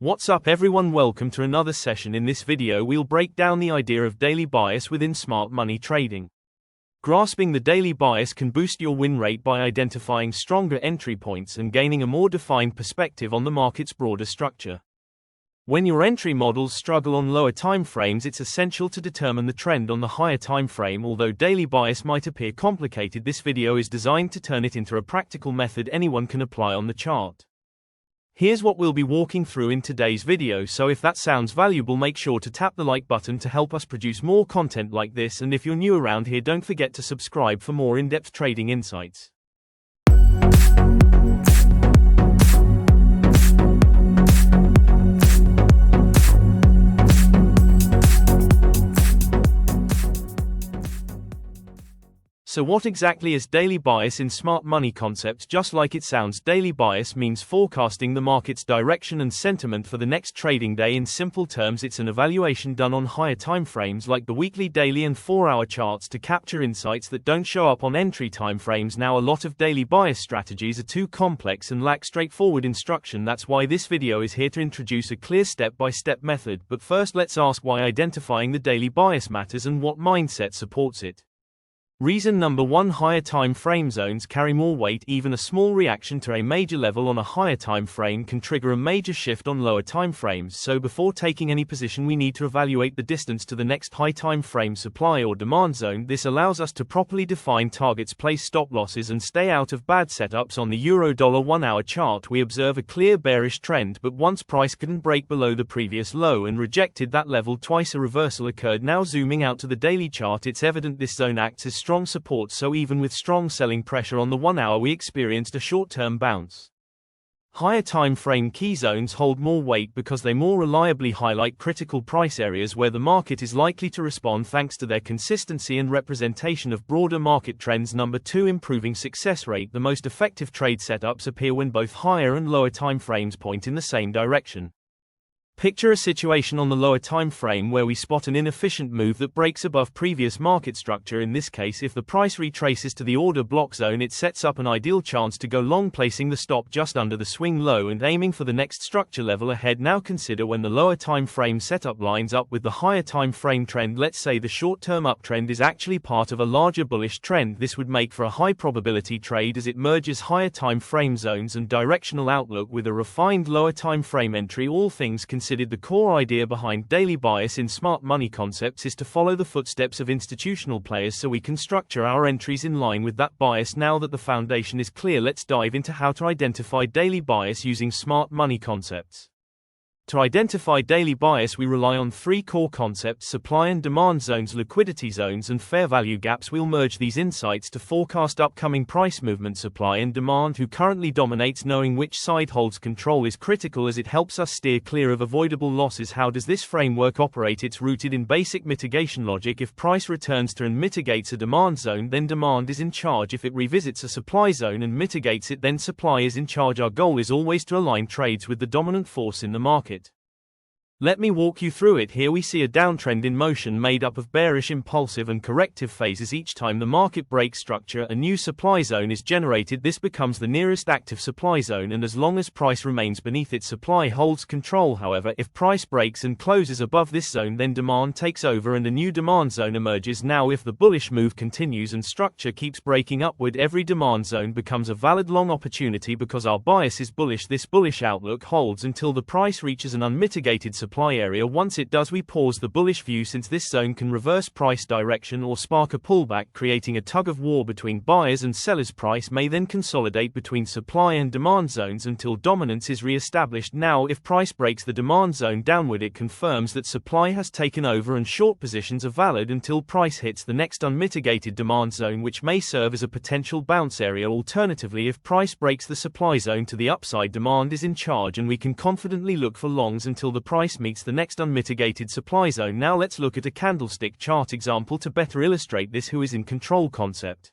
What's up everyone, welcome to another session. In this video we'll break down the idea of daily bias within smart money trading. Grasping the daily bias can boost your win rate by identifying stronger entry points and gaining a more defined perspective on the market's broader structure. When your entry models struggle on lower time frames, it's essential to determine the trend on the higher time frame. Although daily bias might appear complicated, this video is designed to turn it into a practical method anyone can apply on the chart. Here's what we'll be walking through in today's video, so if that sounds valuable, make sure to tap the like button to help us produce more content like this, and if you're new around here, don't forget to subscribe for more in-depth trading insights. So what exactly is daily bias in smart money concepts? Just like it sounds, daily bias means forecasting the market's direction and sentiment for the next trading day. In simple terms, it's an evaluation done on higher time frames like the weekly, daily and 4-hour charts to capture insights that don't show up on entry time frames. Now, a lot of daily bias strategies are too complex and lack straightforward instruction. That's why this video is here to introduce a clear step-by-step method. But first, let's ask why identifying the daily bias matters and what mindset supports it. Reason number 1: higher time frame zones carry more weight. Even a small reaction to a major level on a higher time frame can trigger a major shift on lower time frames. So before taking any position, we need to evaluate the distance to the next high time frame supply or demand zone. This allows us to properly define targets, place stop losses and stay out of bad setups. On the euro-dollar 1-hour chart, we observe a clear bearish trend, but once price couldn't break below the previous low and rejected that level twice, a reversal occurred. Now zooming out to the daily chart, it's evident this zone acts as strong support, so even with strong selling pressure on the 1-hour, we experienced a short-term bounce. Higher time frame key zones hold more weight because they more reliably highlight critical price areas where the market is likely to respond, thanks to their consistency and representation of broader market trends. Number 2: improving success rate. The most effective trade setups appear when both higher and lower time frames point in the same direction. Picture a situation on the lower time frame where we spot an inefficient move that breaks above previous market structure. In this case, if the price retraces to the order block zone, it sets up an ideal chance to go long, placing the stop just under the swing low and aiming for the next structure level ahead. Now consider when the lower time frame setup lines up with the higher time frame trend. Let's say the short-term uptrend is actually part of a larger bullish trend. This would make for a high probability trade as it merges higher time frame zones and directional outlook with a refined lower time frame entry. All things considered, the core idea behind daily bias in smart money concepts is to follow the footsteps of institutional players so we can structure our entries in line with that bias. Now that the foundation is clear, let's dive into how to identify daily bias using smart money concepts. To identify daily bias, we rely on 3 core concepts: supply and demand zones, liquidity zones and fair value gaps. We'll merge these insights to forecast upcoming price movement. Supply and demand: who currently dominates? Knowing which side holds control is critical as it helps us steer clear of avoidable losses. How does this framework operate? It's rooted in basic mitigation logic. If price returns to and mitigates a demand zone, then demand is in charge. If it revisits a supply zone and mitigates it, then supply is in charge. Our goal is always to align trades with the dominant force in the market. Let me walk you through it. Here we see a downtrend in motion made up of bearish, impulsive and corrective phases. Each time the market breaks structure, a new supply zone is generated. This becomes the nearest active supply zone, and as long as price remains beneath it, supply holds control. However, if price breaks and closes above this zone, then demand takes over and a new demand zone emerges. Now, if the bullish move continues and structure keeps breaking upward, every demand zone becomes a valid long opportunity because our bias is bullish. This bullish outlook holds until the price reaches an unmitigated supply area. Once it does, we pause the bullish view, since this zone can reverse price direction or spark a pullback, creating a tug of war between buyers and sellers. Price may then consolidate between supply and demand zones until dominance is re-established. Now, if price breaks the demand zone downward, it confirms that supply has taken over and short positions are valid until price hits the next unmitigated demand zone, which may serve as a potential bounce area. Alternatively, if price breaks the supply zone to the upside, demand is in charge and we can confidently look for longs until the price meets the next unmitigated supply zone. Now let's look at a candlestick chart example to better illustrate this who is in control concept.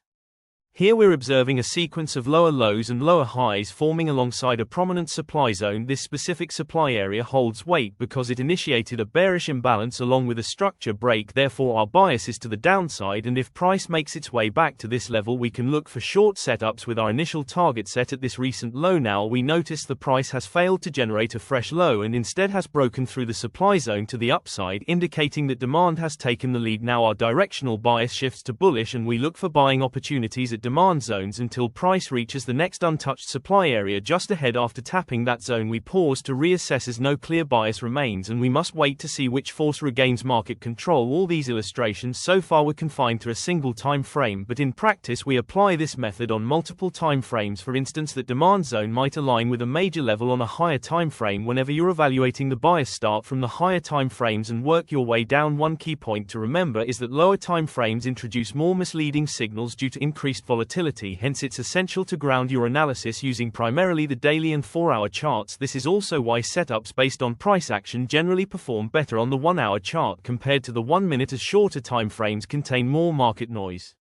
Here we're observing a sequence of lower lows and lower highs forming alongside a prominent supply zone. This specific supply area holds weight because it initiated a bearish imbalance along with a structure break. Therefore our bias is to the downside, and if price makes its way back to this level we can look for short setups with our initial target set at this recent low. Now we notice the price has failed to generate a fresh low and instead has broken through the supply zone to the upside, indicating that demand has taken the lead. Now our directional bias shifts to bullish and we look for buying opportunities at demand zones until price reaches the next untouched supply area just ahead. After tapping that zone we pause to reassess as no clear bias remains, and we must wait to see which force regains market control. All these illustrations so far were confined to a single time frame, but in practice we apply this method on multiple time frames. For instance, that demand zone might align with a major level on a higher time frame. Whenever you're evaluating the bias, start from the higher time frames and work your way down. One key point to remember is that lower time frames introduce more misleading signals due to increased volatility, hence it's essential to ground your analysis using primarily the daily and 4-hour charts. This is also why setups based on price action generally perform better on the 1-hour chart compared to the 1 minute, as shorter time frames contain more market noise.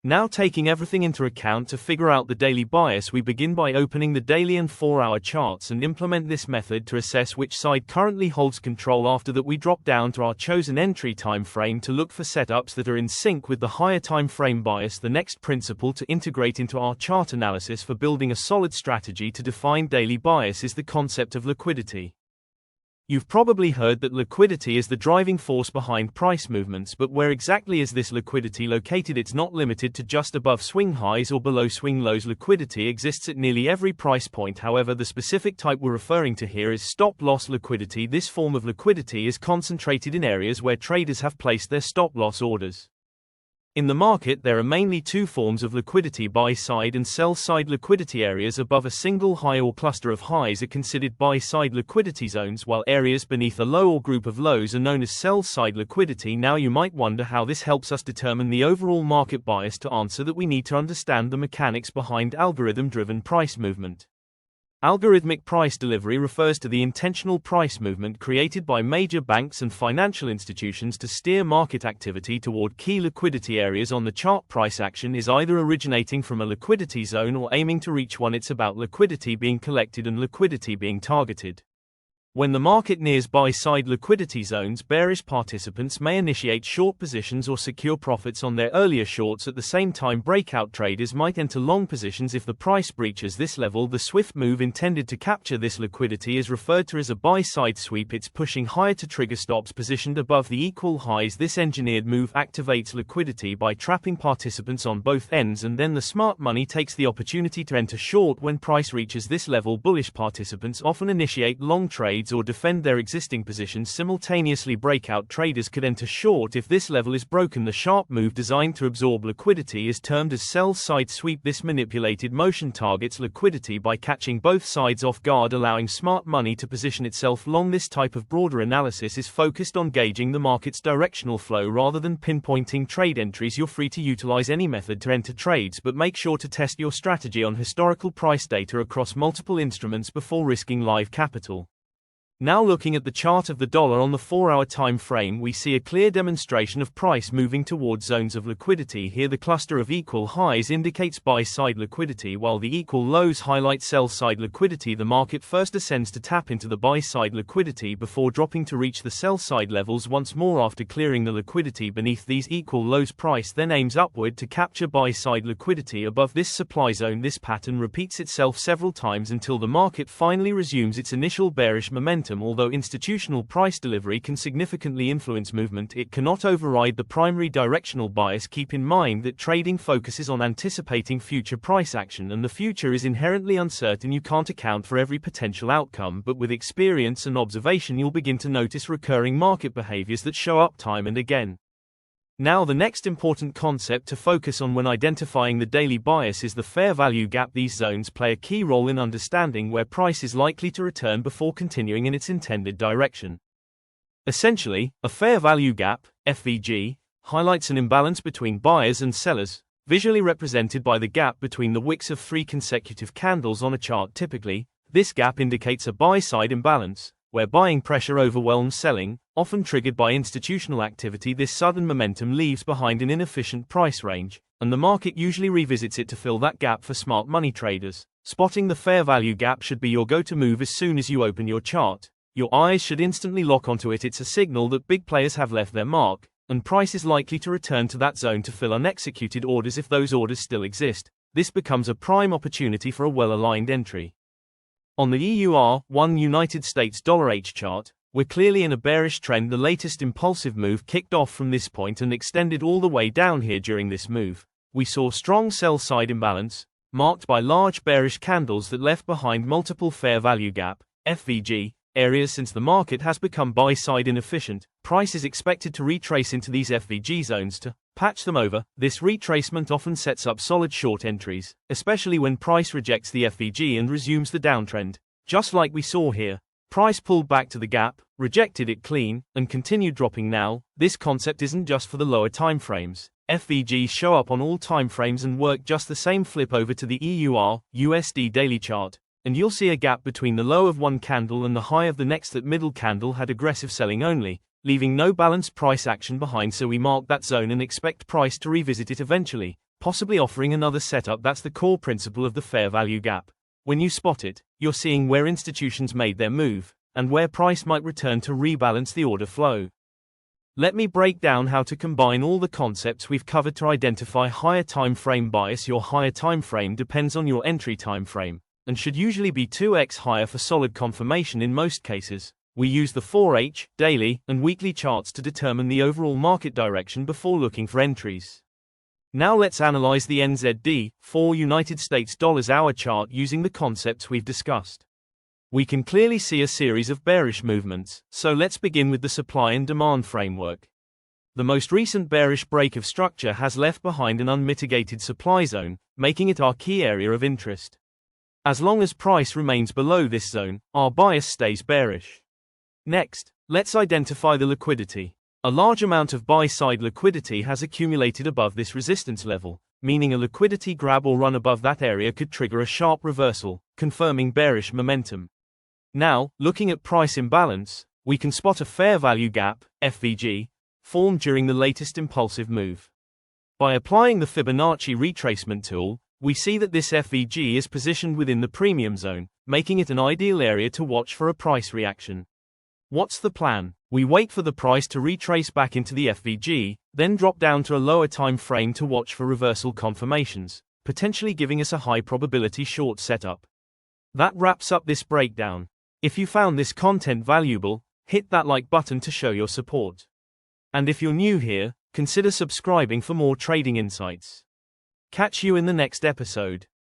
Now, taking everything into account to figure out the daily bias, we begin by opening the daily and 4-hour charts and implement this method to assess which side currently holds control. After that we drop down to our chosen entry time frame to look for setups that are in sync with the higher time frame bias. The next principle to integrate into our chart analysis for building a solid strategy to define daily bias is the concept of liquidity. You've probably heard that liquidity is the driving force behind price movements, but where exactly is this liquidity located? It's not limited to just above swing highs or below swing lows. Liquidity exists at nearly every price point. However, the specific type we're referring to here is stop-loss liquidity. This form of liquidity is concentrated in areas where traders have placed their stop-loss orders. In the market, there are mainly two forms of liquidity: buy-side and sell-side liquidity. Areas above a single high or cluster of highs are considered buy-side liquidity zones, while areas beneath a low or group of lows are known as sell-side liquidity. Now you might wonder how this helps us determine the overall market bias. To answer that, we need to understand the mechanics behind algorithm-driven price movement. Algorithmic price delivery refers to the intentional price movement created by major banks and financial institutions to steer market activity toward key liquidity areas on the chart. Price action is either originating from a liquidity zone or aiming to reach one. It's about liquidity being collected and liquidity being targeted. When the market nears buy-side liquidity zones, bearish participants may initiate short positions or secure profits on their earlier shorts. At the same time, breakout traders might enter long positions if the price breaches this level. The swift move intended to capture this liquidity is referred to as a buy-side sweep. It's pushing higher to trigger stops positioned above the equal highs. This engineered move activates liquidity by trapping participants on both ends, and then the smart money takes the opportunity to enter short when price reaches this level. Bullish participants often initiate long trades or defend their existing positions simultaneously. Breakout traders could enter short if this level is broken. The sharp move designed to absorb liquidity is termed as sell-side sweep. This manipulated motion targets liquidity by catching both sides off guard, allowing smart money to position itself long. This type of broader analysis is focused on gauging the market's directional flow rather than pinpointing trade entries. You're free to utilize any method to enter trades, but make sure to test your strategy on historical price data across multiple instruments before risking live capital. Now, looking at the chart of the dollar on the 4-hour time frame, we see a clear demonstration of price moving towards zones of liquidity. Here the cluster of equal highs indicates buy-side liquidity, while the equal lows highlight sell-side liquidity. The market first ascends to tap into the buy-side liquidity before dropping to reach the sell-side levels once more. After clearing the liquidity beneath these equal lows, price then aims upward to capture buy-side liquidity above this supply zone. This pattern repeats itself several times until the market finally resumes its initial bearish momentum. Although institutional price delivery can significantly influence movement, it cannot override the primary directional bias. Keep in mind that trading focuses on anticipating future price action, and the future is inherently uncertain. You can't account for every potential outcome, but with experience and observation you'll begin to notice recurring market behaviors that show up time and again. Now, the next important concept to focus on when identifying the daily bias is the fair value gap. These zones play a key role in understanding where price is likely to return before continuing in its intended direction. Essentially, a fair value gap, FVG, highlights an imbalance between buyers and sellers, visually represented by the gap between the wicks of 3 consecutive candles on a chart. Typically, this gap indicates a buy-side imbalance, where buying pressure overwhelms selling, often triggered by institutional activity. This sudden momentum leaves behind an inefficient price range, and the market usually revisits it to fill that gap for smart money traders. Spotting the fair value gap should be your go-to move as soon as you open your chart. Your eyes should instantly lock onto it. It's a signal that big players have left their mark, and price is likely to return to that zone to fill unexecuted orders if those orders still exist. This becomes a prime opportunity for a well-aligned entry. On the EUR1 United States dollar H chart, we're clearly in a bearish trend. The latest impulsive move kicked off from this point and extended all the way down here. During this move, we saw strong sell-side imbalance, marked by large bearish candles that left behind multiple fair value gap (FVG) areas. Since the market has become buy-side inefficient, price is expected to retrace into these FVG zones to patch them over. This retracement often sets up solid short entries, especially when price rejects the FVG and resumes the downtrend. Just like we saw here, price pulled back to the gap, rejected it clean, and continued dropping. Now, this concept isn't just for the lower timeframes. FVGs show up on all timeframes and work just the same. Flip over to the EUR USD daily chart, and you'll see a gap between the low of one candle and the high of the next. That middle candle had aggressive selling only, leaving no balanced price action behind. So we mark that zone and expect price to revisit it eventually, possibly offering another setup. That's the core principle of the fair value gap. When you spot it, you're seeing where institutions made their move, and where price might return to rebalance the order flow. Let me break down how to combine all the concepts we've covered to identify higher time frame bias. Your higher time frame depends on your entry time frame, and should usually be 2x higher for solid confirmation. In most cases, we use the 4H, daily, and weekly charts to determine the overall market direction before looking for entries. Now let's analyze the NZD 4 United States dollars hour chart using the concepts we've discussed. We can clearly see a series of bearish movements, so let's begin with the supply and demand framework. The most recent bearish break of structure has left behind an unmitigated supply zone, making it our key area of interest. As long as price remains below this zone, our bias stays bearish. Next, let's identify the liquidity. A large amount of buy-side liquidity has accumulated above this resistance level, meaning a liquidity grab or run above that area could trigger a sharp reversal, confirming bearish momentum. Now, looking at price imbalance, we can spot a fair value gap, FVG, formed during the latest impulsive move. By applying the Fibonacci retracement tool, we see that this FVG is positioned within the premium zone, making it an ideal area to watch for a price reaction. What's the plan? We wait for the price to retrace back into the FVG, then drop down to a lower time frame to watch for reversal confirmations, potentially giving us a high probability short setup. That wraps up this breakdown. If you found this content valuable, hit that like button to show your support. And if you're new here, consider subscribing for more trading insights. Catch you in the next episode.